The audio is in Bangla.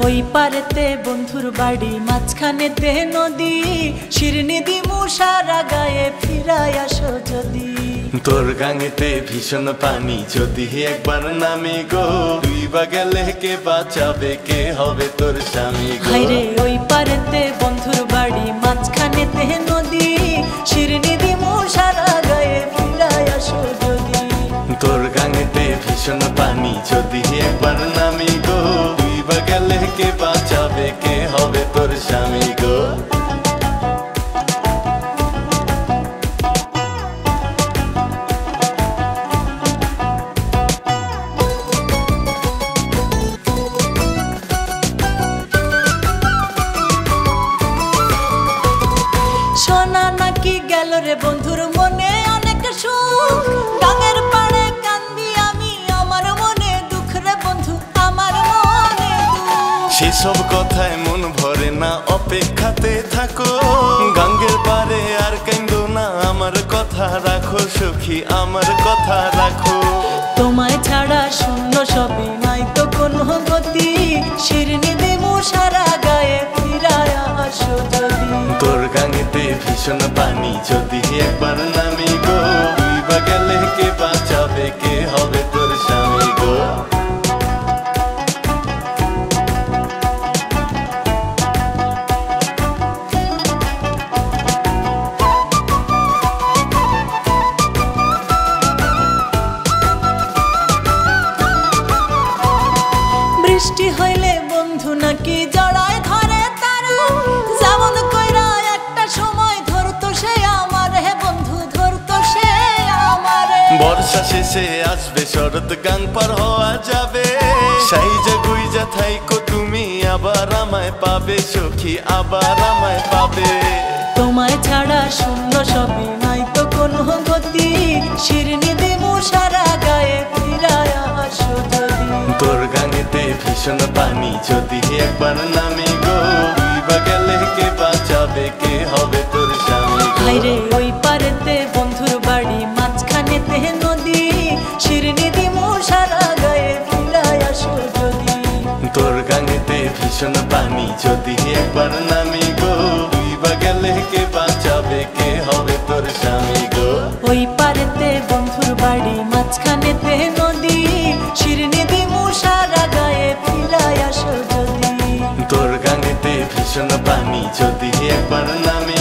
ওই পারেতে বন্ধুর বাড়ি, মাঝখানেতে নদী, শিরনি দিমু সারা গায়ে, ফিরাই আসো যদি। তোর গাঙেতে ভীষণ পানি, যদি একবার নামি গো, ডুইবা গেলে কে বাঁচাবে, কে হবে তোর স্বামী গো। হায়রে ওই পারেতে বন্ধুর বাড়ি, মাঝখানেতে নদী, শিরনি দিমু সারা গায়ে, ফিরাই আসো যদি। তোর গাঙেতে ভীষণ পানি, যদি একবার নামি গো, ডুইবা গেলে কে বাঁচাবে, কে হবে তোর স্বামী গো। সোনা নাকি গেল রে বন্ধুর মনে অনেক সুখ, গাঙের পাড়ে কান্দি আমি, আমার মনে দুঃখ রে বন্ধু, আমার মনে দুঃখ। সেসব কথায় মন ভরে না, অপেক্ষাতে থাকো, গাঙ্গের পারে আর কান্দো না, আমার কথা রাখো সখী, আমার কথা রাখো। তোমায় ছাড়া শূন্য সবই, নাই তো কোনো গতি, শিরনি দিমু সারা গায়ে, ফিরায় আসো যদি। তোর গাঙেতে ভীষণ পানি, যদি একবার নামি গো, ডুইবা গেলে কে বাঁচাবে, কে হবে তোর স্বামী গো। বৃষ্টি হইলে বন্ধু নাকি জড়ায় ধরে তারা, যেমন কইরা একটা সময় ধরতো সে আমার, হে বন্ধু ধরতো সে আমারে। বর্ষা শেষে আসবে শরৎ, গান পার হওয়া যাবে, সাইজা গুইজা থাইকো তুমি, আবার আমায় পাবে সখী, আবার আমায় পাবে। তোমায় ছাড়া শূন্য সবই, নাই তো কোনো গতি, শিরনি দিমু সারা গায়ে, ফিরায় আসো যদি। তোর গাঙেতে ভীষণ পানি, যদি একবার নামি গো, ডুইবা গেলে কে বাঁচাবে, কে হবে তোর স্বামী গো। হায়রে ওই পারেতে বন্ধুর বাড়ি, মাঝখানেতে নদী, শিরনি দিমু সারা গায়ে, ফিরায় আসো যদি। তোর গাঙেতে ভীষণ পানি, যদি একবার নামি গো, ডুইবা গেলে কে বাঁচাবে, কে হবে তোর স্বামী গো। ওই পারেতে বন্ধুর বাড়ি, মাঝখানেতে নদী, শিরনি দিমু সারা গায়ে, ফিরায় আসো যদি। তোর গাঙেতে ভীষণ পানি, যদি একবার নামি